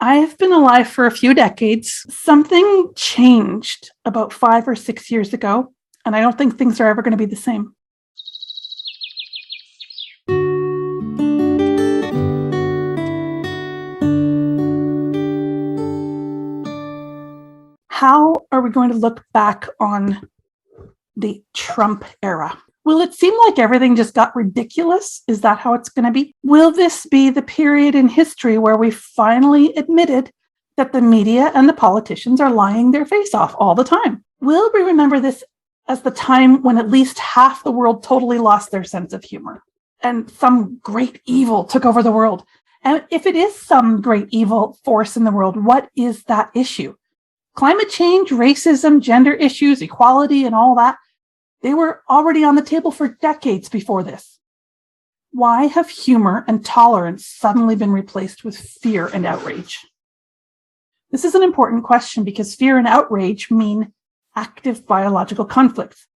I have been alive for a few decades. Something changed about 5 or 6 years ago, and I don't think things are ever going to be the same. How are we going to look back on the Trump era? Will it seem like everything just got ridiculous? Is that how it's going to be? Will this be the period in history where we finally admitted that the media and the politicians are lying their face off all the time? Will we remember this as the time when at least half the world totally lost their sense of humor and some great evil took over the world? And if it is some great evil force in the world, what is that issue? Climate change, racism, gender issues, equality, and all that, they were already on the table for decades before this. Why have humor and tolerance suddenly been replaced with fear and outrage? This is an important question because fear and outrage mean active biological conflicts.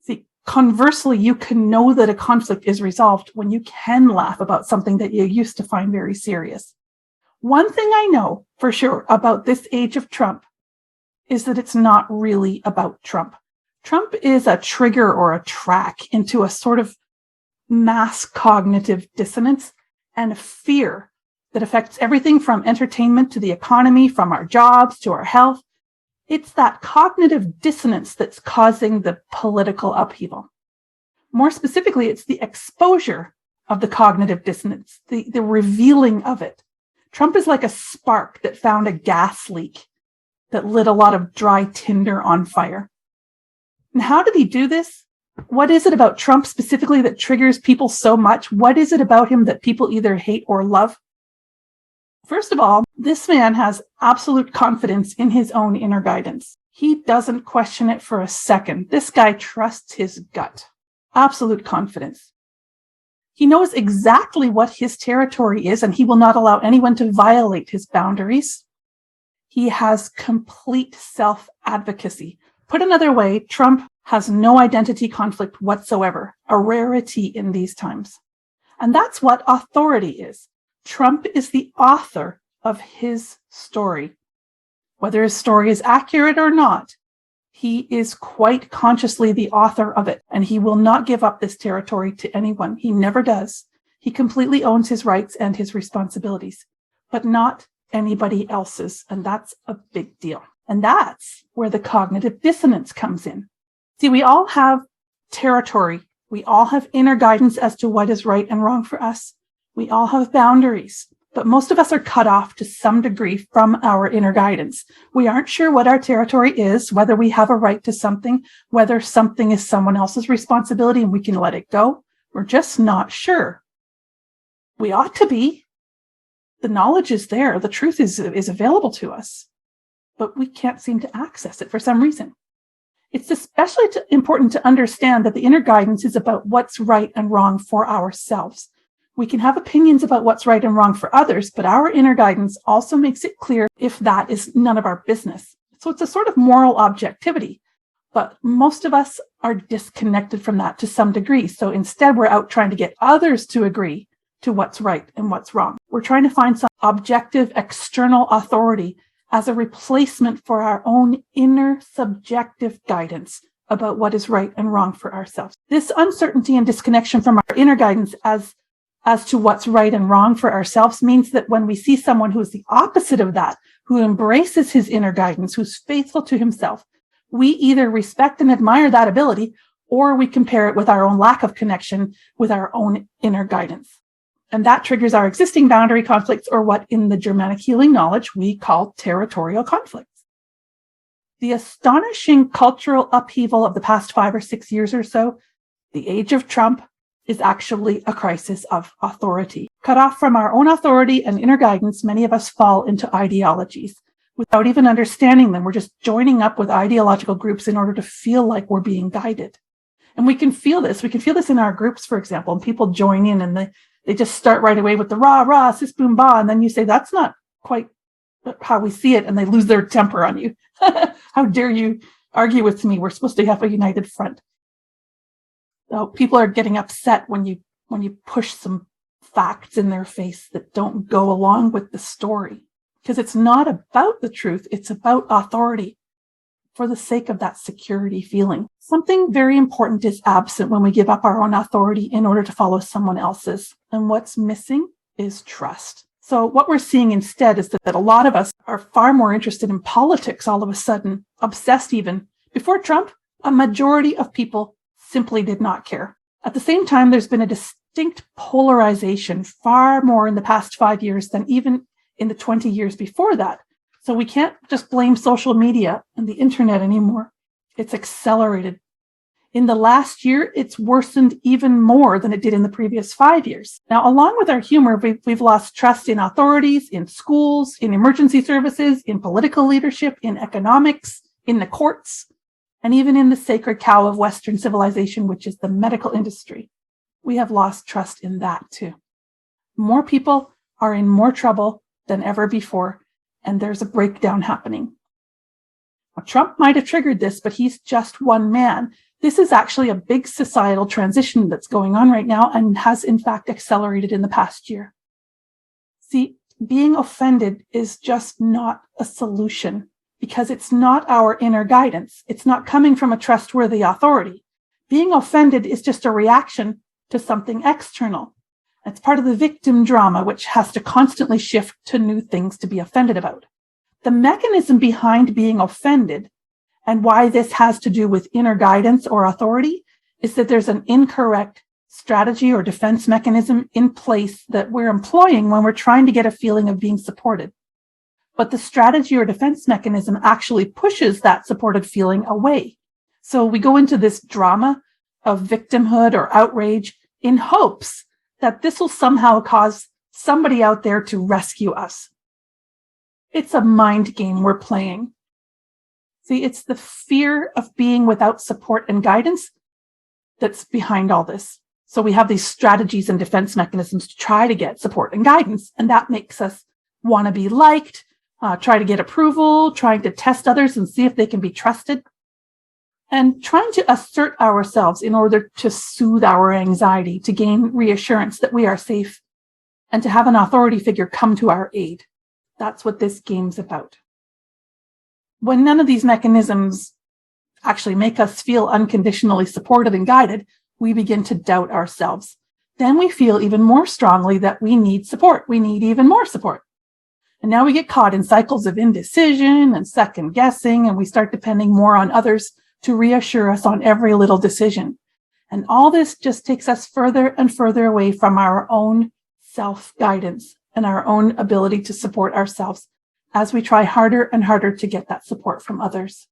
See, conversely, you can know that a conflict is resolved when you can laugh about something that you used to find very serious. One thing I know for sure about this age of Trump is that it's not really about Trump. Trump is a trigger or a track into a sort of mass cognitive dissonance and fear that affects everything from entertainment to the economy, from our jobs to our health. It's that cognitive dissonance that's causing the political upheaval. More specifically, it's the exposure of the cognitive dissonance, the revealing of it. Trump is like a spark that found a gas leak that lit a lot of dry tinder on fire. And how did he do this? What is it about Trump specifically that triggers people so much? What is it about him that people either hate or love? First of all, this man has absolute confidence in his own inner guidance. He doesn't question it for a second. This guy trusts his gut. Absolute confidence. He knows exactly what his territory is, and he will not allow anyone to violate his boundaries. He has complete self-advocacy. Put another way, Trump has no identity conflict whatsoever, a rarity in these times. And that's what authority is. Trump is the author of his story. Whether his story is accurate or not, he is quite consciously the author of it, and he will not give up this territory to anyone. He never does. He completely owns his rights and his responsibilities, but not anybody else's, and that's a big deal. And that's where the cognitive dissonance comes in. See, we all have territory. We all have inner guidance as to what is right and wrong for us. We all have boundaries, but most of us are cut off to some degree from our inner guidance. We aren't sure what our territory is, whether we have a right to something, whether something is someone else's responsibility and we can let it go. We're just not sure. We ought to be. The knowledge is there. The truth is available to us, but we can't seem to access it for some reason. It's especially important to understand that the inner guidance is about what's right and wrong for ourselves. We can have opinions about what's right and wrong for others, but our inner guidance also makes it clear if that is none of our business. So it's a sort of moral objectivity, but most of us are disconnected from that to some degree. So instead, we're out trying to get others to agree to what's right and what's wrong. We're trying to find some objective external authority as a replacement for our own inner subjective guidance about what is right and wrong for ourselves. This uncertainty and disconnection from our inner guidance as to what's right and wrong for ourselves means that when we see someone who is the opposite of that, who embraces his inner guidance, who's faithful to himself, we either respect and admire that ability, or we compare it with our own lack of connection with our own inner guidance. And that triggers our existing boundary conflicts, or what in the Germanic healing knowledge we call territorial conflicts. The astonishing cultural upheaval of the past 5 or 6 years or so, the age of Trump, is actually a crisis of authority. Cut off from our own authority and inner guidance, many of us fall into ideologies without even understanding them. We're just joining up with ideological groups in order to feel like we're being guided. And we can feel this. We can feel this in our groups, for example, and people join in and they just start right away with the rah, rah, sis, boom, bah. And then you say, that's not quite how we see it. And they lose their temper on you. How dare you argue with me? We're supposed to have a united front. So people are getting upset when you push some facts in their face that don't go along with the story. Because it's not about the truth, it's about authority for the sake of that security feeling. Something very important is absent when we give up our own authority in order to follow someone else's. And what's missing is trust. So what we're seeing instead is that a lot of us are far more interested in politics all of a sudden, obsessed even. Before Trump, a majority of people simply did not care. At the same time, there's been a distinct polarization far more in the past 5 years than even in the 20 years before that. So we can't just blame social media and the internet anymore. It's accelerated. In the last year, it's worsened even more than it did in the previous 5 years. Now, along with our humor, we've lost trust in authorities, in schools, in emergency services, in political leadership, in economics, in the courts, and even in the sacred cow of Western civilization, which is the medical industry. We have lost trust in that too. More people are in more trouble than ever before, and there's a breakdown happening. Now, Trump might have triggered this, but he's just one man. This is actually a big societal transition that's going on right now and has in fact accelerated in the past year. See, being offended is just not a solution because it's not our inner guidance. It's not coming from a trustworthy authority. Being offended is just a reaction to something external. It's part of the victim drama, which has to constantly shift to new things to be offended about. The mechanism behind being offended and why this has to do with inner guidance or authority is that there's an incorrect strategy or defense mechanism in place that we're employing when we're trying to get a feeling of being supported. But the strategy or defense mechanism actually pushes that supported feeling away. So we go into this drama of victimhood or outrage in hopes that this will somehow cause somebody out there to rescue us. It's a mind game we're playing. See, it's the fear of being without support and guidance that's behind all this. So we have these strategies and defense mechanisms to try to get support and guidance, and that makes us want to be liked, try to get approval, trying to test others and see if they can be trusted, and trying to assert ourselves in order to soothe our anxiety, to gain reassurance that we are safe, and to have an authority figure come to our aid. That's what this game's about. When none of these mechanisms actually make us feel unconditionally supported and guided, we begin to doubt ourselves. Then we feel even more strongly that we need support. We need even more support. And now we get caught in cycles of indecision and second guessing, and we start depending more on others to reassure us on every little decision. And all this just takes us further and further away from our own self-guidance and our own ability to support ourselves as we try harder and harder to get that support from others.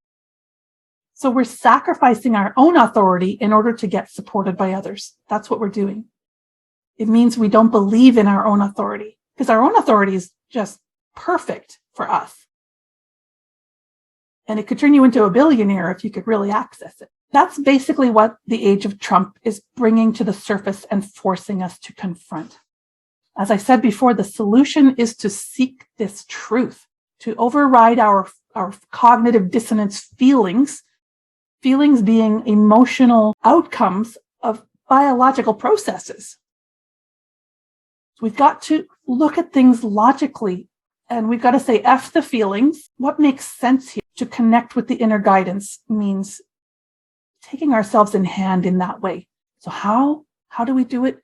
So we're sacrificing our own authority in order to get supported by others. That's what we're doing. It means we don't believe in our own authority because our own authority is just perfect for us. And it could turn you into a billionaire if you could really access it. That's basically what the age of Trump is bringing to the surface and forcing us to confront. As I said before, the solution is to seek this truth, to override our cognitive dissonance feelings being emotional outcomes of biological processes. We've got to look at things logically, and we've got to say, F the feelings. What makes sense here? To connect with the inner guidance means taking ourselves in hand in that way. So how do we do it?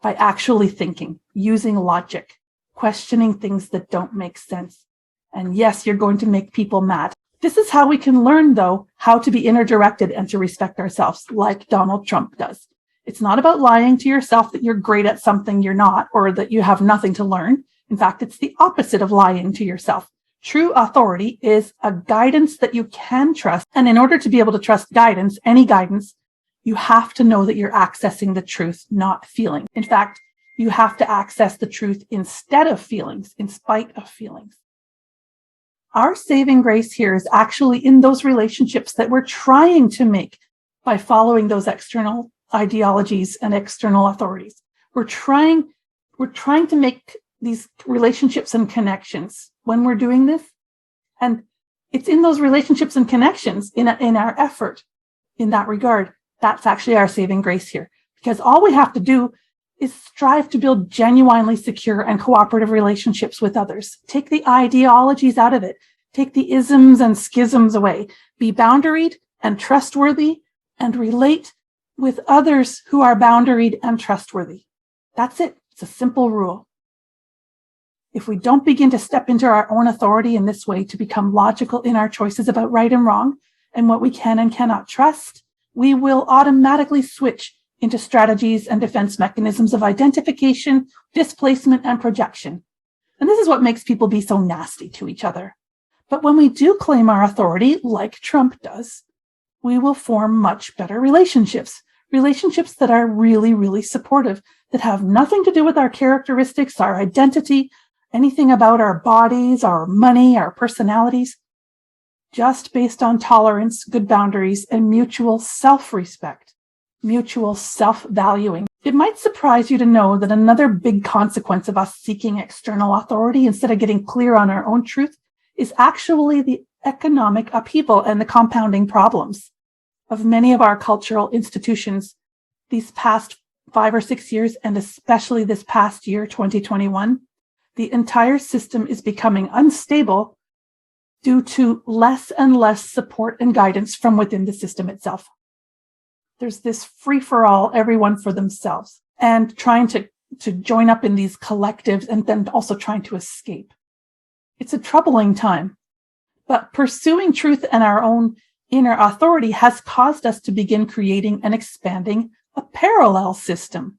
By actually thinking, using logic, questioning things that don't make sense. And yes, you're going to make people mad. This is how we can learn, though, how to be inner directed and to respect ourselves, like Donald Trump does. It's not about lying to yourself that you're great at something you're not, or that you have nothing to learn. In fact, it's the opposite of lying to yourself. True authority is a guidance that you can trust. And in order to be able to trust guidance, any guidance, you have to know that you're accessing the truth, not feeling. In fact, you have to access the truth instead of feelings, in spite of feelings. Our saving grace here is actually in those relationships that we're trying to make by following those external ideologies and external authorities. We're trying to make these relationships and connections when we're doing this. And it's in those relationships and connections, in our effort in that regard, that's actually our saving grace here. Because all we have to do is strive to build genuinely secure and cooperative relationships with others. Take the ideologies out of it. Take the isms and schisms away. Be boundaried and trustworthy and relate with others who are boundaried and trustworthy. That's it. It's a simple rule. If we don't begin to step into our own authority in this way to become logical in our choices about right and wrong and what we can and cannot trust, we will automatically switch into strategies and defense mechanisms of identification, displacement, and projection. And this is what makes people be so nasty to each other. But when we do claim our authority, like Trump does, we will form much better relationships that are really, really supportive, that have nothing to do with our characteristics, our identity, anything about our bodies, our money, our personalities, just based on tolerance, good boundaries, and mutual self-respect, mutual self-valuing. It might surprise you to know that another big consequence of us seeking external authority instead of getting clear on our own truth is actually the economic upheaval and the compounding problems of many of our cultural institutions these past 5 or 6 years, and especially this past year, 2021. The entire system is becoming unstable due to less and less support and guidance from within the system itself. There's this free-for-all, everyone for themselves, and trying to join up in these collectives and then also trying to escape. It's a troubling time, but pursuing truth and our own inner authority has caused us to begin creating and expanding a parallel system.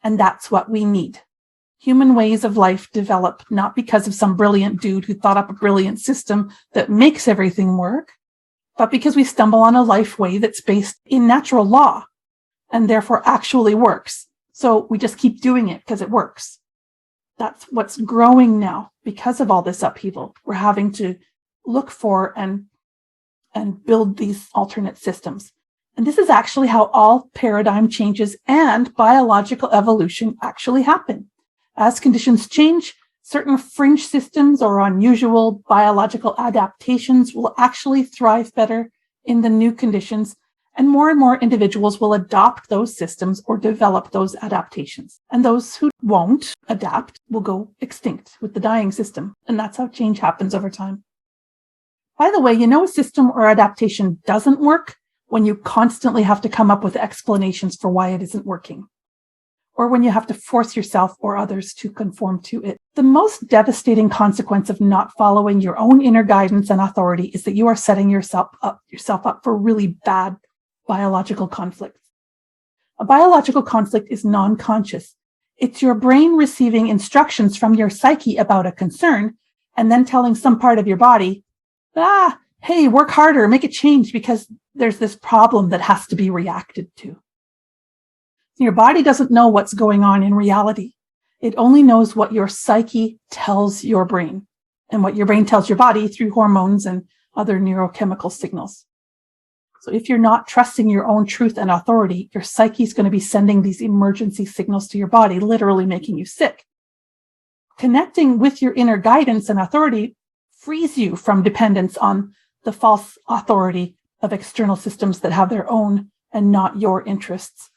And that's what we need. Human ways of life develop not because of some brilliant dude who thought up a brilliant system that makes everything work, but because we stumble on a life way that's based in natural law and therefore actually works. So we just keep doing it because it works. That's what's growing now because of all this upheaval. We're having to look for and build these alternate systems. And this is actually how all paradigm changes and biological evolution actually happen. As conditions change, certain fringe systems or unusual biological adaptations will actually thrive better in the new conditions, and more individuals will adopt those systems or develop those adaptations. And those who won't adapt will go extinct with the dying system. And that's how change happens over time. By the way, a system or adaptation doesn't work when you constantly have to come up with explanations for why it isn't working, or when you have to force yourself or others to conform to it. The most devastating consequence of not following your own inner guidance and authority is that you are setting yourself up for really bad biological conflicts. A biological conflict is non-conscious. It's your brain receiving instructions from your psyche about a concern and then telling some part of your body, hey, work harder, make a change because there's this problem that has to be reacted to. Your body doesn't know what's going on in reality. It only knows what your psyche tells your brain and what your brain tells your body through hormones and other neurochemical signals. So if you're not trusting your own truth and authority, your psyche is going to be sending these emergency signals to your body, literally making you sick. Connecting with your inner guidance and authority frees you from dependence on the false authority of external systems that have their own and not your interests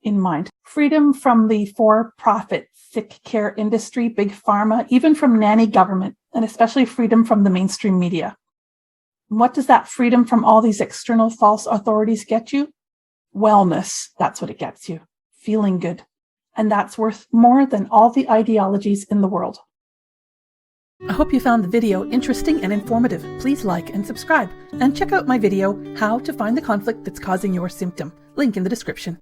in mind. Freedom from the for-profit sick care industry, big pharma, even from nanny government, and especially freedom from the mainstream media. And what does that freedom from all these external false authorities get you? Wellness. That's what it gets you. Feeling good. And that's worth more than all the ideologies in the world. I hope you found the video interesting and informative. Please like and subscribe, and check out my video, How to Find the Conflict That's Causing Your Symptom. Link in the description.